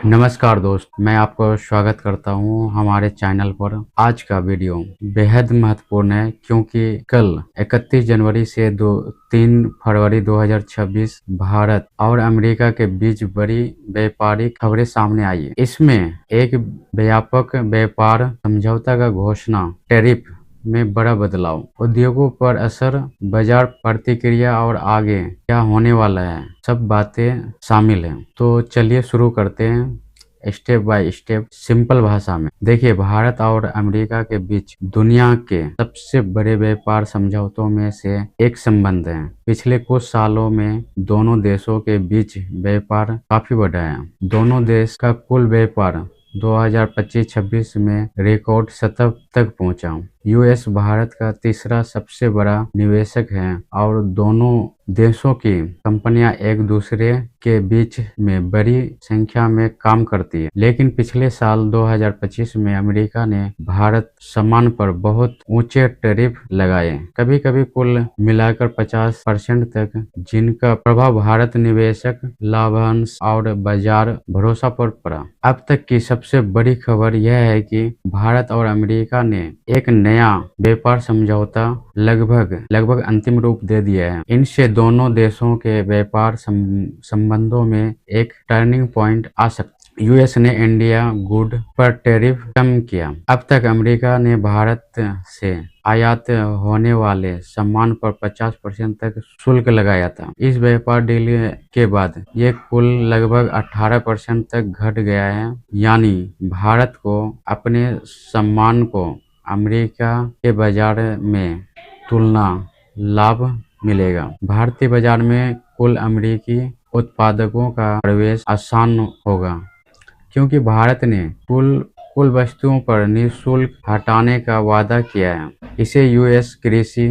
नमस्कार दोस्त, मैं आपको स्वागत करता हूं हमारे चैनल पर। आज का वीडियो बेहद महत्वपूर्ण है क्योंकि कल 31 जनवरी से 3 फरवरी 2026 भारत और अमेरिका के बीच बड़ी व्यापारिक खबरें सामने आई है। इसमें एक व्यापक व्यापार समझौता का घोषणा, टैरिफ में बड़ा बदलाव, उद्योगों पर असर, बाजार प्रतिक्रिया और आगे क्या होने वाला है, सब बातें शामिल हैं। तो चलिए शुरू करते हैं स्टेप बाय स्टेप, सिंपल भाषा में। देखिए, भारत और अमेरिका के बीच दुनिया के सबसे बड़े व्यापार समझौतों में से एक संबंध है। पिछले कुछ सालों में दोनों देशों के बीच व्यापार काफी बढ़ा है। दोनों देश का कुल व्यापार 2025-26 में रिकॉर्ड सतह तक पहुंचा। यूएस भारत का तीसरा सबसे बड़ा निवेशक है और दोनों देशों की कंपनियां एक दूसरे के बीच में बड़ी संख्या में काम करती है। लेकिन पिछले साल 2025 में अमेरिका ने भारत सामान पर बहुत ऊंचे टैरिफ लगाए, कभी कभी कुल मिलाकर 50% तक, जिनका प्रभाव भारत निवेशक, लाभांश और बाजार भरोसा पर पड़ा। अब तक की सबसे बड़ी खबर यह है कि भारत और अमेरिका ने एक नया व्यापार समझौता लगभग अंतिम रूप दे दिया है। इनसे दोनों देशों के व्यापार संबंधों में एक टर्निंग पॉइंट आ सकता है। यूएस ने इंडिया गुड पर टैरिफ कम किया। अब तक अमेरिका ने भारत से आयात होने वाले सामान पर 50% तक शुल्क लगाया था। इस व्यापार डील के बाद ये कुल लगभग 18% तक घट गया है। यानी भारत को अपने सामान को अमेरिका के बाजार में तुलना लाभ मिलेगा। भारतीय बाजार में कुल अमेरिकी उत्पादकों का प्रवेश आसान होगा क्योंकि भारत ने कुल वस्तुओं पर निःशुल्क हटाने का वादा किया है। इसे यूएस कृषि,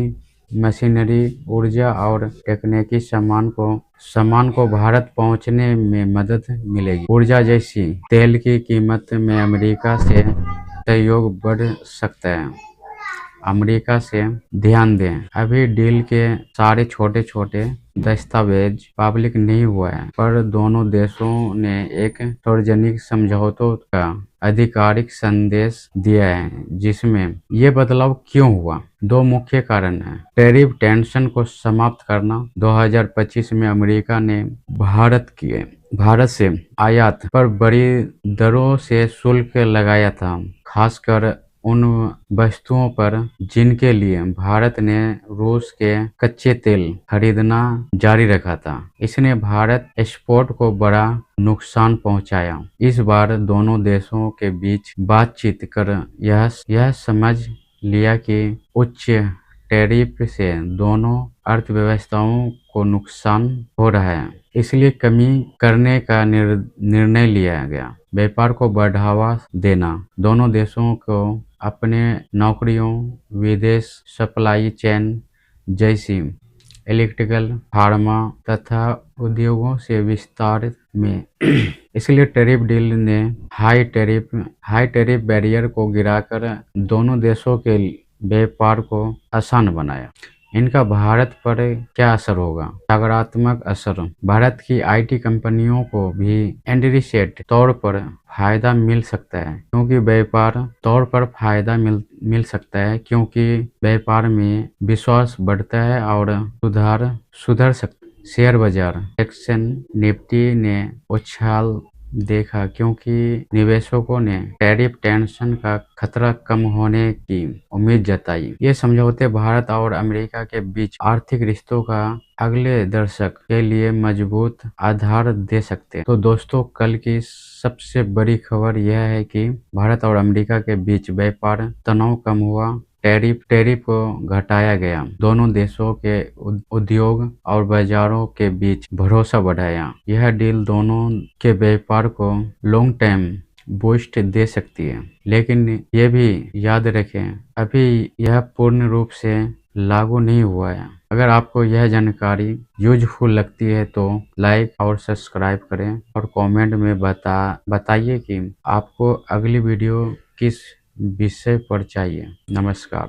मशीनरी, ऊर्जा और तकनीकी सामान को भारत पहुंचने में मदद मिलेगी। ऊर्जा जैसी तेल की कीमत में अमेरिका से सहयोग बढ़ सकता है। अमेरिका से ध्यान दें, अभी डील के सारे छोटे छोटे दस्तावेज पब्लिक नहीं हुआ है, पर दोनों देशों ने एक सार्वजनिक समझौतों का आधिकारिक संदेश दिया है। जिसमें ये बदलाव क्यों हुआ? दो मुख्य कारण हैं। टैरिफ टेंशन को समाप्त करना। 2025 में अमेरिका ने भारत से आयात पर बड़ी दरों से शुल्क लगाया था, खासकर उन वस्तुओं पर जिनके लिए भारत ने रूस के कच्चे तेल खरीदना जारी रखा था। इसने भारत एक्सपोर्ट को बड़ा नुकसान पहुंचाया। इस बार दोनों देशों के बीच बातचीत कर यह समझ लिया कि उच्च टैरिफ से दोनों अर्थव्यवस्थाओं को नुकसान हो रहा है, इसलिए कमी करने का निर्णय लिया गया। व्यापार को बढ़ावा देना। दोनों देशों को अपने नौकरियों, विदेश सप्लाई चेन जैसी इलेक्ट्रिकल, फार्मा तथा उद्योगों से विस्तार में इसलिए टैरिफ डील ने हाई टैरिफ बैरियर को गिराकर दोनों देशों के व्यापार को आसान बनाया। इनका भारत पर क्या असर होगा? सकारात्मक असर। भारत की आईटी कंपनियों को भी इंडस्ट्रियल तौर पर फायदा मिल सकता है क्योंकि व्यापार में विश्वास बढ़ता है और सुधर सकता है। शेयर बाजार। सेक्शन निफ्टी ने उछाल देखा क्योंकि निवेशकों ने टैरिफ टेंशन का खतरा कम होने की उम्मीद जताई। ये समझौते भारत और अमेरिका के बीच आर्थिक रिश्तों का अगले दशक के लिए मजबूत आधार दे सकते हैं। तो दोस्तों, कल की सबसे बड़ी खबर यह है कि भारत और अमेरिका के बीच व्यापार तनाव कम हुआ, टैरिफ को घटाया गया, दोनों देशों के उद्योग और बाजारों के बीच भरोसा बढ़ाया। यह डील दोनों के व्यापार को लॉन्ग टर्म बूस्ट दे सकती है, लेकिन ये भी याद रखें, अभी यह पूर्ण रूप से लागू नहीं हुआ है। अगर आपको यह जानकारी यूजफुल लगती है तो लाइक और सब्सक्राइब करें और कमेंट में बताइए कि आपको अगली वीडियो किस विषय पर चाहिए। नमस्कार।